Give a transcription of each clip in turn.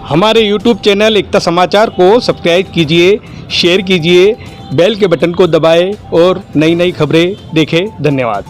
हमारे YouTube channel एकता समाचार को सब्सक्राइब कीजिए, शेयर कीजिए, बेल के बटन को दबाएं और नई नई खबरें देखें। धन्यवाद।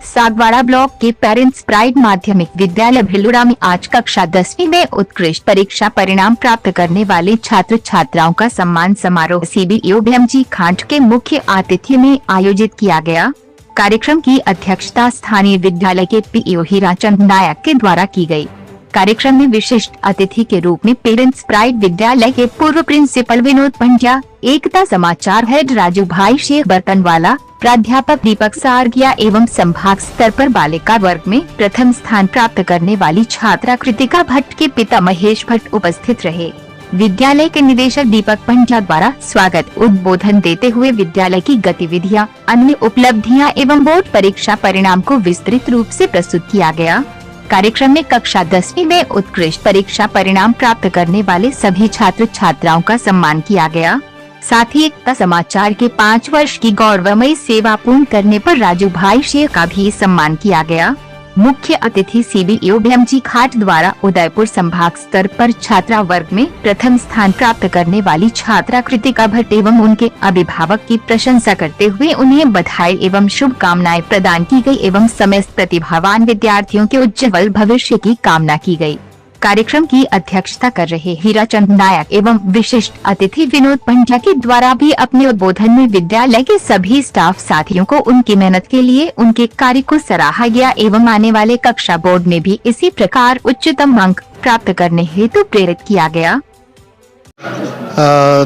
सागवाड़ा ब्लॉक के पेरेंट्स प्राइड माध्यमिक विद्यालय भिलुड़ा में आज कक्षा 10वीं में उत्कृष्ट परीक्षा परिणाम प्राप्त करने वाले छात्र छात्राओं का सम्मान समारोह सीबीईओ भीमजी खांट के मुख्य आतिथ्य में आयोजित किया गया। कार्यक्रम की अध्यक्षता स्थानीय विद्यालय के पीईओ हीराचंद नायक के द्वारा की गई। कार्यक्रम में विशिष्ट अतिथि के रूप में पेरेंट्स प्राइड विद्यालय के पूर्व प्रिंसिपल विनोद पंड्या, एकता समाचार हेड राजू भाई शेख बर्तनवाला, प्राध्यापक दीपक सारगिया एवं संभाग स्तर पर बालिका वर्ग में प्रथम स्थान प्राप्त करने वाली छात्रा कृतिका भट्ट के पिता महेश भट्ट उपस्थित रहे। विद्यालय के निदेशक दीपक पंड्या द्वारा स्वागत उद्बोधन देते हुए विद्यालय की गतिविधियां, अन्य उपलब्धियां एवं बोर्ड परीक्षा परिणाम को विस्तृत रूप से प्रस्तुत किया गया। कार्यक्रम में कक्षा 10वीं में उत्कृष्ट परीक्षा परिणाम प्राप्त करने वाले सभी छात्र छात्राओं का सम्मान किया गया। साथ ही एकता समाचार के 5 वर्ष की गौरवमयी सेवा पूर्ण करने पर राजू भाई शेख का भी सम्मान किया गया। मुख्य अतिथि सीबीईओ भीमजी खांट द्वारा उदयपुर संभाग स्तर पर छात्रा वर्ग में प्रथम स्थान प्राप्त करने वाली छात्रा कृतिका भट्ट एवं उनके अभिभावक की प्रशंसा करते हुए उन्हें बधाई एवं शुभकामनाएं प्रदान की गई एवं समस्त प्रतिभावान विद्यार्थियों के उज्जवल भविष्य की कामना की गई। कार्यक्रम की अध्यक्षता कर रहे हीराचंद नायक एवं विशिष्ट अतिथि विनोद पंड्या के द्वारा भी अपने उद्बोधन में विद्यालय के सभी स्टाफ साथियों को उनकी मेहनत के लिए उनके कार्य को सराहा गया एवं आने वाले कक्षा बोर्ड में भी इसी प्रकार उच्चतम अंक प्राप्त करने हेतु प्रेरित किया गया।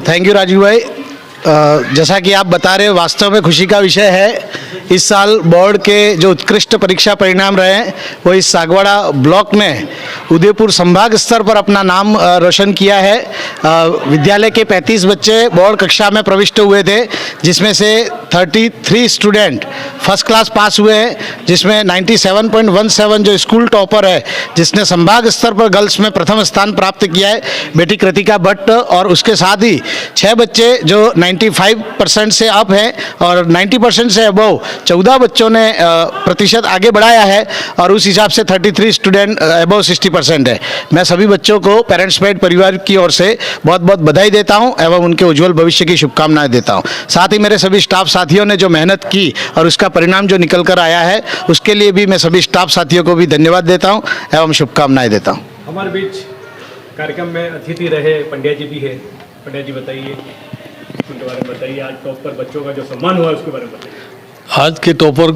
थैंक यू राजू भाई। जैसा कि आप बता रहे हो, वास्तव में खुशी का विषय है। इस साल बोर्ड के जो उत्कृष्ट परीक्षा परिणाम रहे हैं वो इस सागवाड़ा ब्लॉक में उदयपुर संभाग स्तर पर अपना नाम रोशन किया है। विद्यालय के 35 बच्चे बोर्ड कक्षा में प्रविष्ट हुए थे, जिसमें से 33 स्टूडेंट फर्स्ट क्लास पास हुए हैं, जिसमें 97.17 जो स्कूल टॉपर है, जिसने संभाग स्तर पर गर्ल्स में प्रथम स्थान प्राप्त किया है, बेटी कृतिका भट्ट। और उसके साथ ही 6 बच्चे जो 95% से अप हैं और 90% से अबव 14 बच्चों ने प्रतिशत आगे बढ़ाया है और उस हिसाब से 33 स्टूडेंट अबव 60% है। मैं सभी बच्चों को पेरेंट्स प्राइड परिवार की ओर से बहुत बहुत बधाई देता हूं एवं उनके उज्जवल भविष्य की शुभकामनाएं देता हूं। साथ ही मेरे सभी स्टाफ साथियों ने जो मेहनत की और उसका परिणाम जो निकल कर आया है, उसके लिए भी मैं सभी स्टाफ साथियों को भी धन्यवाद देता हूँ एवं शुभकामनाएं देता हूँ। हमारे बीच कार्यक्रम में अतिथि रहे पंड्या जी भी है। पंड्या जी बताइए, उनके बारे में बताइए। आज टॉपर बच्चों का जो सम्मान हुआ उसके बारे में बताइए। आज के टॉपर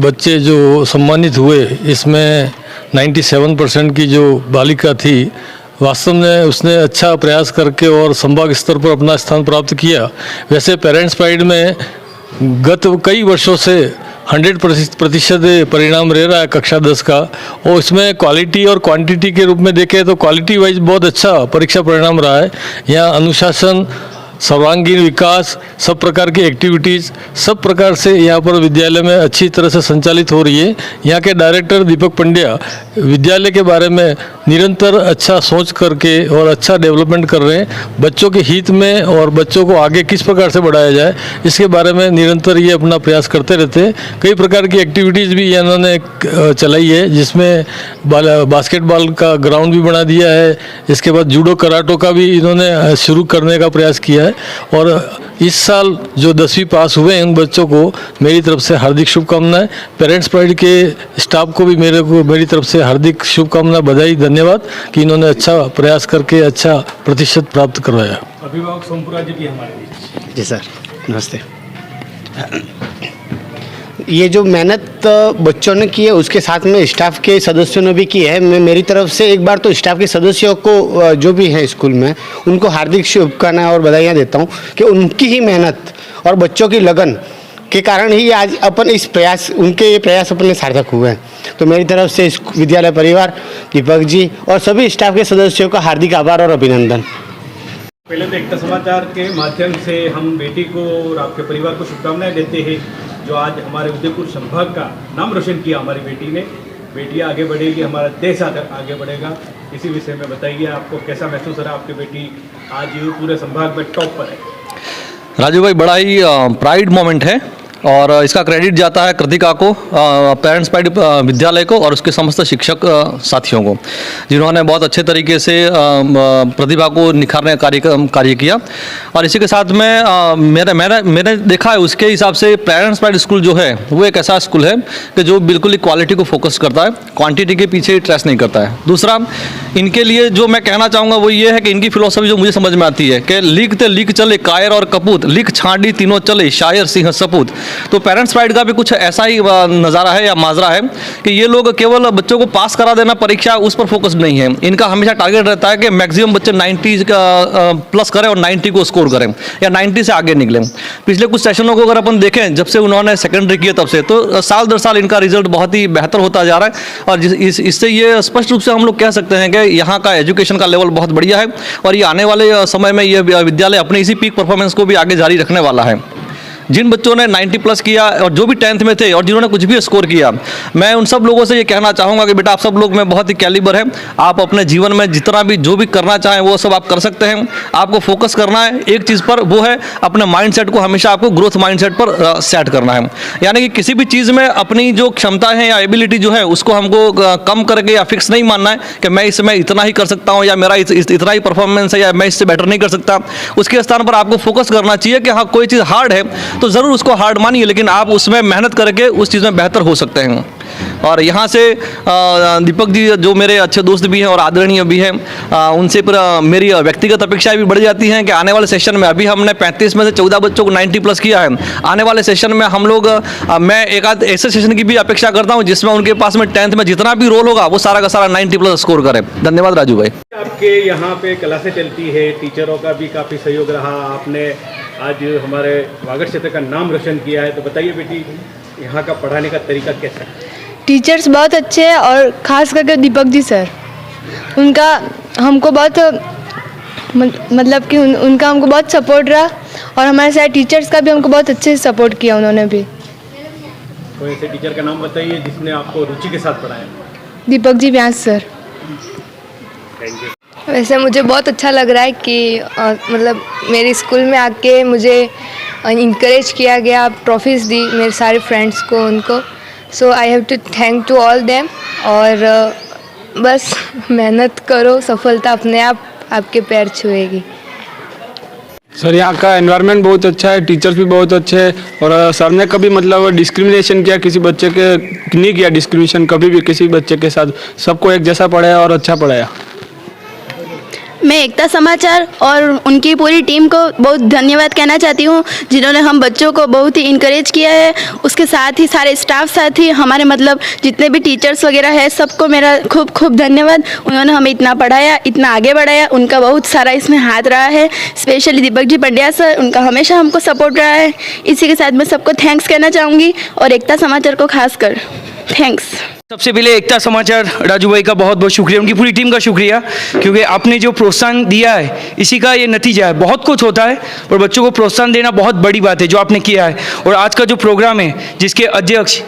बच्चे जो सम्मानित हुए, इसमें 97% की जो बालिका थी, वास्तव में उसने अच्छा प्रयास करके और संभाग स्तर पर अपना स्थान प्राप्त किया। वैसे पेरेंट्स प्राइड में गत कई वर्षों से 100% परिणाम रह रहा है कक्षा 10 का, और इसमें क्वालिटी और क्वांटिटी के रूप में देखें तो क्वालिटी वाइज बहुत अच्छा परीक्षा परिणाम रहा है। यहाँ अनुशासन, सर्वांगीण विकास, सब प्रकार की एक्टिविटीज़ सब प्रकार से यहाँ पर विद्यालय में अच्छी तरह से संचालित हो रही है। यहाँ के डायरेक्टर दीपक पंड्या विद्यालय के बारे में निरंतर अच्छा सोच करके और अच्छा डेवलपमेंट कर रहे हैं। बच्चों के हित में और बच्चों को आगे किस प्रकार से बढ़ाया जाए, इसके बारे में निरंतर ये अपना प्रयास करते रहते हैं। कई प्रकार की एक्टिविटीज़ भी इन्होंने चलाई है, जिसमें बास्केटबॉल का ग्राउंड भी बना दिया है। इसके बाद जूडो कराटो का भी इन्होंने शुरू करने का प्रयास किया है। और इस साल जो 10वीं पास हुए हैं उन बच्चों को मेरी तरफ से हार्दिक शुभकामनाएं। पेरेंट्स प्राइड के स्टाफ को भी मेरी तरफ से हार्दिक शुभकामनाएं, बधाई, धन्यवाद कि इन्होंने अच्छा प्रयास करके अच्छा प्रतिशत प्राप्त करवाया। अभिभावक सोमपुरा जी भी हमारे बीच। जी सर, नमस्ते। ये जो मेहनत बच्चों ने की है उसके साथ में स्टाफ के सदस्यों ने भी की है। मैं मेरी तरफ से एक बार तो स्टाफ के सदस्यों को जो भी हैं स्कूल में, उनको हार्दिक शुभकामनाएं और बधाइयाँ देता हूँ कि उनकी ही मेहनत और बच्चों की लगन के कारण ही आज अपन इस प्रयास, उनके ये प्रयास अपने सार्थक हुए हैं। तो मेरी तरफ से इस विद्यालय परिवार, दीपक जी और सभी स्टाफ के सदस्यों का हार्दिक आभार और अभिनंदन। पहले तो एकता समाचार के माध्यम से हम बेटी को और आपके परिवार को शुभकामनाएं देते हैं, जो आज हमारे उदयपुर संभाग का नाम रोशन किया हमारी बेटी ने। बेटी आगे बढ़ेगी, हमारा देश आगे बढ़ेगा। इसी विषय में बताइए, आपको कैसा महसूस हो रहा है? आपकी बेटी आज पूरे संभाग में टॉप पर है। राजू भाई, बड़ा ही प्राइड मोमेंट है और इसका क्रेडिट जाता है कृतिका को, पेरेंट्स प्राइड विद्यालय को और उसके समस्त शिक्षक साथियों को, जिन्होंने बहुत अच्छे तरीके से प्रतिभा को निखारने का कार्य किया। और इसी के साथ में मैंने देखा है उसके हिसाब से पेरेंट्स प्राइड स्कूल जो है वो एक ऐसा स्कूल है कि जो बिल्कुल ही क्वालिटी को फोकस करता है, क्वांटिटी के पीछे ट्रेस नहीं करता है। दूसरा, इनके लिए जो मैं कहना चाहूँगा वो ये है कि इनकी फिलोसफी जो मुझे समझ में आती है कि लिखते लिख चले कायर और कपूत, लिख छांडी तीनों चले शायर सिंह सपूत। तो पेरेंट्स प्राइड का भी कुछ ऐसा ही नज़ारा है या माजरा है कि ये लोग केवल बच्चों को पास करा देना परीक्षा उस पर फोकस नहीं है। इनका हमेशा टारगेट रहता है कि मैक्सिमम बच्चे 90 का प्लस करें और 90 को स्कोर करें या 90 से आगे निकलें। पिछले कुछ सेशनों को अगर अपन देखें, जब से उन्होंने सेकेंडरी किया तब से, तो साल दर साल इनका रिजल्ट बहुत ही बेहतर होता जा रहा है। और इससे ये स्पष्ट रूप से हम लोग कह सकते हैं कि यहाँ का एजुकेशन का लेवल बहुत बढ़िया है और ये आने वाले समय में ये विद्यालय अपने इसी पीक परफॉर्मेंस को भी आगे जारी रखने वाला है। जिन बच्चों ने 90 प्लस किया और जो भी 10th में थे और जिन्होंने कुछ भी स्कोर किया, मैं उन सब लोगों से ये कहना चाहूँगा कि बेटा आप सब लोग में बहुत ही कैलिबर है, आप अपने जीवन में जितना भी जो भी करना चाहें वो सब आप कर सकते हैं। आपको फोकस करना है एक चीज़ पर, वो है अपने माइंडसेट को हमेशा आपको ग्रोथ माइंडसेट पर सेट करना है। यानी कि किसी भी चीज़ में अपनी जो क्षमताएँ हैं या एबिलिटी जो है उसको हमको कम करके या फिक्स नहीं मानना है कि मैं इसमें इतना ही कर सकता हूँ या मेरा इतना ही परफॉर्मेंस है या मैं इससे बेटर नहीं कर सकता। उसके स्थान पर आपको फोकस करना चाहिए कि हाँ कोई चीज़ हार्ड है तो ज़रूर उसको हार्ड मानिए, लेकिन आप उसमें मेहनत करके उस चीज़ में बेहतर हो सकते हैं। और यहाँ से दीपक जी जो मेरे अच्छे दोस्त भी हैं और आदरणीय भी हैं, उनसे मेरी व्यक्तिगत अपेक्षाएं भी बढ़ जाती हैं कि आने वाले सेशन में, अभी हमने 35 में से 14 बच्चों को 90 प्लस किया है, आने वाले सेशन में हम लोग मैं एक आध ऐसे सेशन की भी अपेक्षा करता हूँ जिसमें उनके पास में 10th में जितना भी रोल होगा वो सारा का सारा 90 प्लस स्कोर करें। धन्यवाद राजू भाई। आपके यहाँ पे क्लासें चलती है, टीचरों का भी काफ़ी सहयोग रहा, आपने आज हमारे वागड़ क्षेत्र का नाम रोशन किया है, तो बताइए बेटी यहाँ का पढ़ाने का तरीका कैसा है? टीचर्स बहुत अच्छे हैं और ख़ास करके दीपक जी सर, उनका हमको बहुत मतलब कि उनका हमको बहुत सपोर्ट रहा और हमारे सारे टीचर्स का भी हमको बहुत अच्छे से सपोर्ट किया उन्होंने भी। कोई ऐसे टीचर का नाम बताइए जिसने आपको रुचि के साथ पढ़ाया? दीपक जी व्यास सर। Thank you. वैसे मुझे बहुत अच्छा लग रहा है कि मतलब मेरे स्कूल में आके मुझे इनकरेज किया गया, ट्रॉफीज़ दी मेरे सारे फ्रेंड्स को, उनको। So I have to thank to all them. और बस मेहनत करो, सफलता अपने आप आपके पैर छुएगी। सर यहाँ का एनवायरनमेंट बहुत अच्छा है, टीचर्स भी बहुत अच्छे हैं और सर ने कभी मतलब डिस्क्रिमिनेशन किया किसी बच्चे के नहीं किया, डिस्क्रिमिनेशन कभी भी किसी बच्चे के साथ, सबको एक जैसा पढ़ाया और अच्छा पढ़ाया। मैं एकता समाचार और उनकी पूरी टीम को बहुत धन्यवाद कहना चाहती हूँ, जिन्होंने हम बच्चों को बहुत ही इनकरेज किया है। उसके साथ ही सारे स्टाफ साथी हमारे मतलब जितने भी टीचर्स वगैरह है, सबको मेरा खूब खूब धन्यवाद। उन्होंने हमें इतना पढ़ाया, इतना आगे बढ़ाया, उनका बहुत सारा इसमें हाथ रहा है। स्पेशली दीपक जी पंड्या सर, उनका हमेशा हमको सपोर्ट रहा है। इसी के साथ मैं सबको थैंक्स कहना चाहूँगी और एकता समाचार को खासकर थैंक्स। सबसे पहले एकता समाचार राजू भाई का बहुत बहुत शुक्रिया, उनकी पूरी टीम का शुक्रिया, क्योंकि आपने जो प्रोत्साहन दिया है इसी का ये नतीजा है। बहुत कुछ होता है पर बच्चों को प्रोत्साहन देना बहुत बड़ी बात है जो आपने किया है। और आज का जो प्रोग्राम है जिसके अध्यक्ष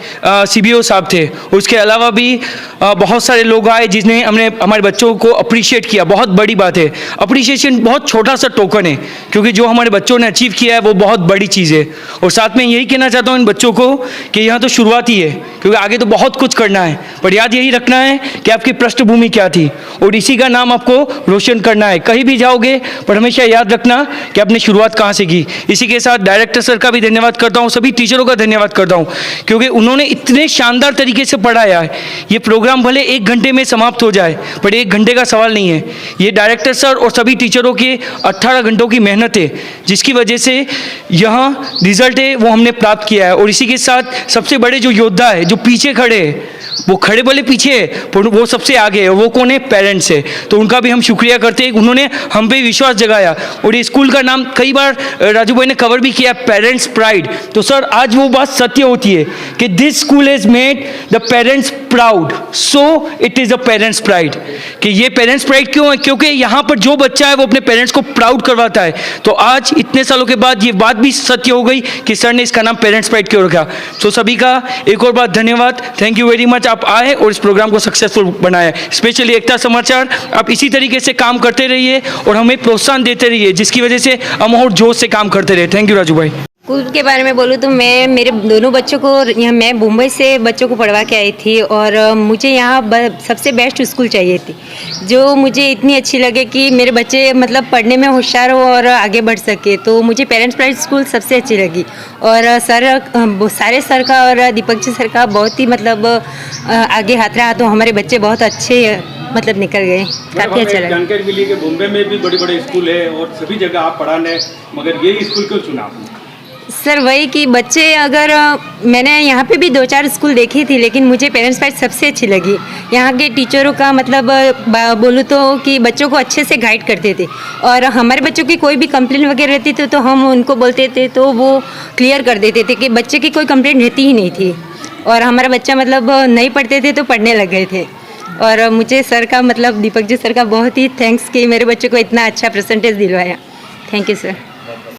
CBO साहब थे, उसके अलावा भी बहुत सारे लोग आए जिसने हमारे बच्चों को अप्रिशिएट किया, बहुत बड़ी बात है। अप्रिशिएशन बहुत छोटा सा टोकन है, क्योंकि जो हमारे बच्चों ने अचीव किया है वो बहुत बड़ी चीज़ है। और साथ में यही कहना चाहता हूँ इन बच्चों को कि यहाँ तो शुरुआत ही है, क्योंकि आगे तो बहुत कुछ करना है, पर याद यही रखना है कि आपकी पृष्ठभूमि क्या थी और इसी का नाम आपको रोशन करना है। कहीं भी जाओगे पर हमेशा याद रखना कि आपने शुरुआत कहाँ से की। इसी के साथ डायरेक्टर सर का भी धन्यवाद करता हूँ, सभी टीचरों का धन्यवाद करता हूँ, क्योंकि उन्होंने इतने शानदार तरीके से पढ़ाया है। ये प्रोग्राम भले 1 घंटे में समाप्त हो जाए, पर 1 घंटे का सवाल नहीं है। ये डायरेक्टर सर और सभी टीचरों के 18 घंटों की मेहनत है, जिसकी वजह से यहाँ रिजल्ट है वो हमने प्राप्त किया है। और इसी के साथ सबसे बड़े जो योद्धा है, जो पीछे खड़े हैं, वो खड़े भले पीछे है पर वो सबसे आगे है। वो कौन है? पेरेंट्स है। तो उनका भी हम शुक्रिया करते हैं, उन्होंने हम पे विश्वास जगाया। और ये स्कूल का नाम कई बार राजू भाई ने कवर भी किया, पेरेंट्स प्राइड। तो सर आज वो बात सत्य होती है कि this school has made the parents proud, so it is a parents pride. कि ये पेरेंट्स प्राइड क्यों है? क्योंकि यहाँ पर जो बच्चा है वो अपने पेरेंट्स को प्राउड करवाता है। तो आज इतने सालों के बाद ये बात भी सत्य हो गई कि सर ने इसका नाम पेरेंट्स प्राइड क्यों रखा। तो सभी का एक और बात धन्यवाद, थैंक यू वेरी मच। आप आए और इस प्रोग्राम को सक्सेसफुल बनाया। स्पेशली एकता समाचार, आप इसी तरीके से काम करते रहिए और हमें प्रोत्साहन देते रहिए, जिसकी वजह से हम और जोश से काम करते रहे। थैंक यू राजू भाई। स्कूल के बारे में बोलूँ तो मैं मेरे दोनों बच्चों को यहाँ मैं मुंबई से बच्चों को पढ़वा के आई थी और मुझे यहाँ सबसे बेस्ट स्कूल चाहिए थी जो मुझे इतनी अच्छी लगे कि मेरे बच्चे मतलब पढ़ने में होशियार हो और आगे बढ़ सके। तो मुझे पेरेंट्स प्राइड स्कूल सबसे अच्छी लगी और सारे सर का और दीपक जी सर का बहुत ही मतलब आगे हाथ रहा। तो हमारे बच्चे बहुत अच्छे मतलब निकल गए, काफ़ी अच्छा लगा। जानकारी मिली कि मुंबई में भी बड़े बड़े स्कूल है और सभी जगह आप पढ़ाने, मगर यही स्कूल क्यों चुना आपने? सर वही कि बच्चे अगर मैंने यहाँ पे भी 2-4 स्कूल देखी थी लेकिन मुझे पेरेंट्स प्राइड सबसे अच्छी लगी। यहाँ के टीचरों का मतलब बोलूँ तो कि बच्चों को अच्छे से गाइड करते थे और हमारे बच्चों की कोई भी कंप्लेंट वगैरह रहती थी तो हम उनको बोलते थे तो वो क्लियर कर देते थे कि बच्चे की कोई कंप्लेंट रहती ही नहीं थी और हमारा बच्चा मतलब नहीं पढ़ते थे तो पढ़ने लग गए थे। और मुझे सर का मतलब दीपक जी सर का बहुत ही थैंक्स कि मेरे बच्चे को इतना अच्छा परसेंटेज दिलवाया। Thank you sir.